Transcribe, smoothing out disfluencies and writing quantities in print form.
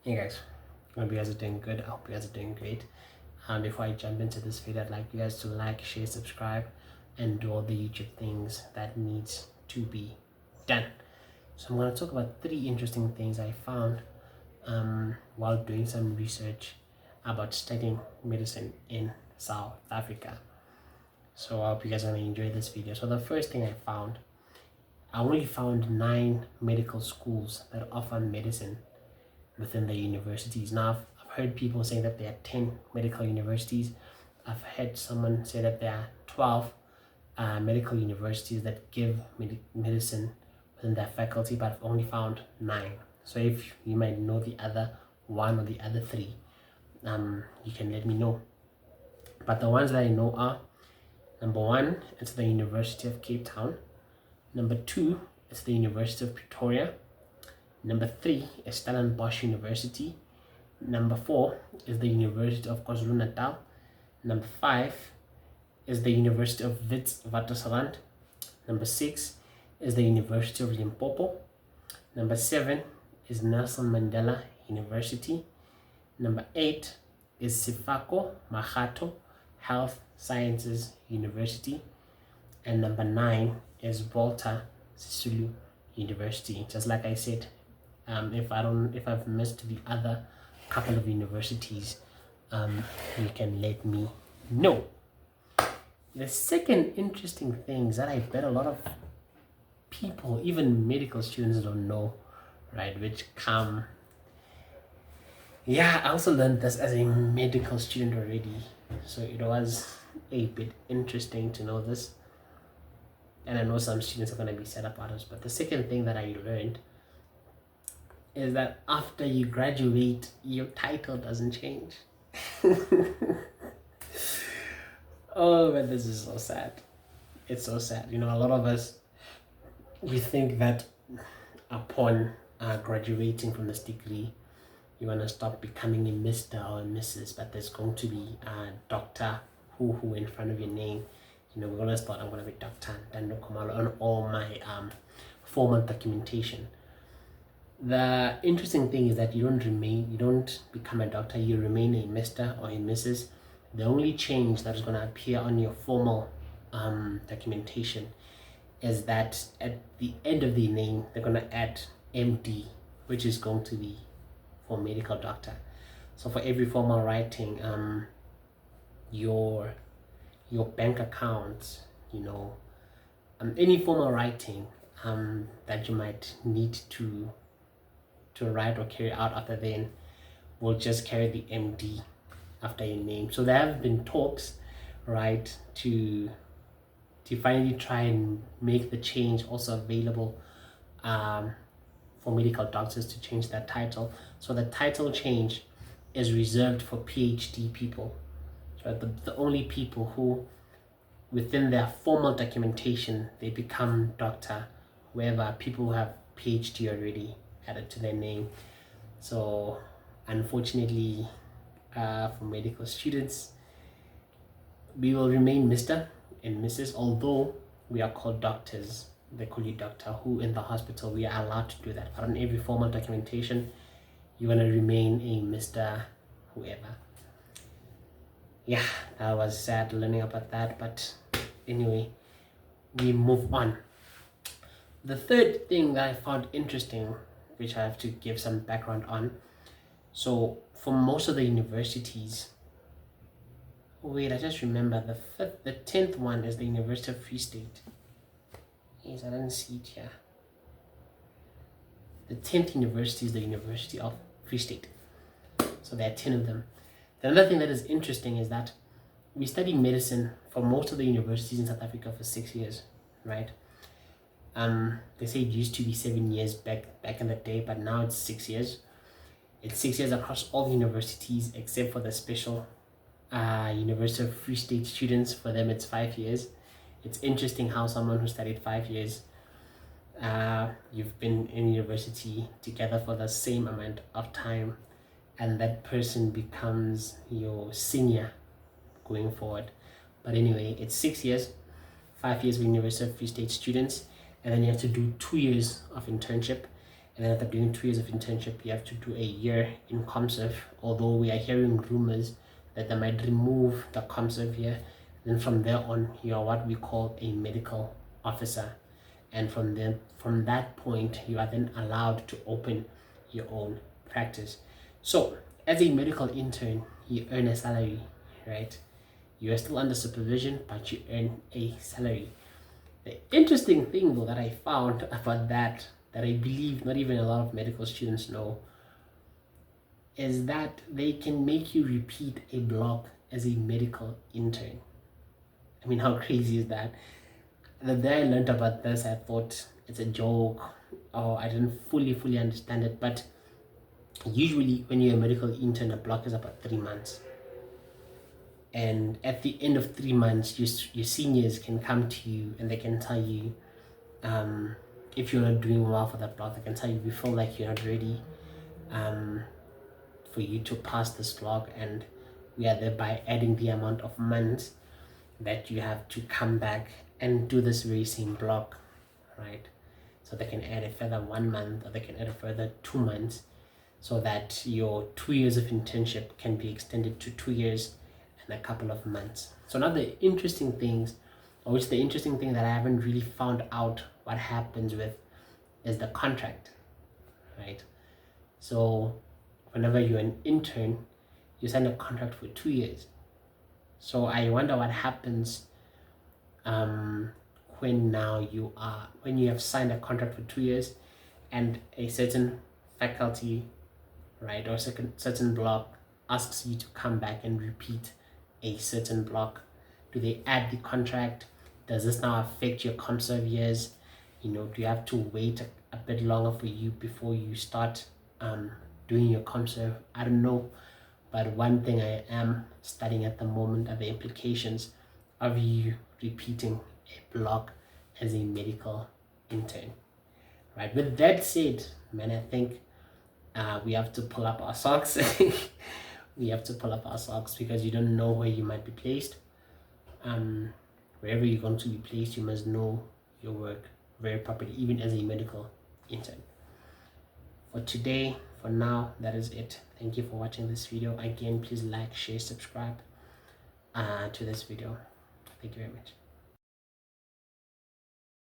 Hey guys, I hope you guys are doing good. I hope you guys are doing great. Before I jump into this video, I'd like you guys to like, share, subscribe, and do all the YouTube things that needs to be done. So I'm going to talk about 3 interesting things I found while doing some research about studying medicine in South Africa. So I hope you guys are going to enjoy this video. So the first thing I only found 9 medical schools that offer medicine within the universities. Now, I've heard people say that there are 10 medical universities. I've heard someone say that there are 12 medical universities that give medicine within their faculty, but I've only found 9. So if you might know the other 1 or the other 3, you can let me know. But the ones that I know are, number 1, it's the University of Cape Town. Number 2, it's the University of Pretoria. Number 3 is Stellenbosch University. Number 4 is the University of KwaZulu-Natal. Number 5 is the University of Witwatersrand. Number 6 is the University of Limpopo. Number 7 is Nelson Mandela University. Number 8 is Sefako Mahato Health Sciences University. And number 9 is Walter Sisulu University. Just like I said, if I've missed the other couple of universities, you can let me know. The second interesting thing is that I bet a lot of people, even medical students, don't know, right? I also learned this as a medical student already, so it was a bit interesting to know this. And I know some students are going to be sad about this, but the second thing that I learned is that after you graduate, your title doesn't change. Oh, but this is so sad. It's so sad. You know, a lot of us, we think that upon graduating from this degree, you're going to stop becoming a Mr. or a Mrs., but there's going to be a Dr. who in front of your name. You know, we're going to start, I'm going to be Dr. Dando Komalo on all my formal documentation. The interesting thing is that you don't become a doctor, you remain a Mr. or a Mrs. The only change that is going to appear on your formal documentation is that at the end of the name, they're going to add MD, which is going to be for medical doctor. So for every formal writing, your bank account, you know, any formal writing that you might need to write or carry out after then will just carry the MD after your name. So there have been talks, right, to finally try and make the change also available for medical doctors to change that title. So the title change is reserved for PhD people. So the only people who within their formal documentation they become doctor, wherever people who have PhD already added to their name. So unfortunately for medical students, we will remain Mr. and Mrs. although we are called doctors. They call you doctor, who in the hospital we are allowed to do that, but on every formal documentation you're going to remain a Mr. whoever. Yeah, that was sad learning about that, but anyway, we move on. The third thing that I found interesting, which I have to give some background on. So for most of the universities, wait, I just remember the 10th one is the University of Free State. Yes, I didn't see it here. The 10th university is the University of Free State. So there are 10 of them. The other thing that is interesting is that we study medicine for most of the universities in South Africa for 6 years, right? They say it used to be 7 years back in the day, but now it's 6 years. It's 6 years across all universities except for the special University of Free State students. For them, it's 5 years. It's interesting how someone who studied 5 years, you've been in university together for the same amount of time, and that person becomes your senior going forward. But anyway, it's 6 years, 5 years with University of Free State students, and then you have to do 2 years of internship, and then after doing 2 years of internship, you have to do a year in ComServe. Although we are hearing rumors that they might remove the ComServe year, then from there on, you are what we call a medical officer, and from that point, you are then allowed to open your own practice. So, as a medical intern, you earn a salary, right? You are still under supervision, but you earn a salary. The interesting thing, though, that I found about that I believe not even a lot of medical students know, is that they can make you repeat a block as a medical intern. I mean, how crazy is that? The day I learned about this, I thought it's a joke, or I didn't fully understand it. But usually, when you're a medical intern, a block is about 3 months. And at the end of 3 months, your seniors can come to you and they can tell you, if you're not doing well for that block, they can tell you, we feel like you're not ready for you to pass this block, and we are thereby adding the amount of months that you have to come back and do this very same block, right? So they can add a further 1 month, or they can add a further 2 months, so that your 2 years of internship can be extended to 2 years and a couple of months. So now the interesting things, or which the interesting thing that I haven't really found out what happens with, is the contract, right? So whenever you're an intern, you sign a contract for 2 years. So I wonder what happens when you have signed a contract for 2 years and a certain faculty, right, or certain block asks you to come back and repeat a certain block. Do they add the contract? Does this now affect your ComServe years? Do you have to wait a bit longer for you before you start doing your ComServe? I don't know. But one thing I am studying at the moment are the implications of you repeating a block as a medical intern. Right. With that said, man, I think we have to pull up our socks. We have to pull up our socks, because you don't know where you might be placed. Wherever you're going to be placed, you must know your work very properly, even as a medical intern. For today, for now, that is it. Thank you for watching this video. Again, please like, share, subscribe to this video. Thank you very much.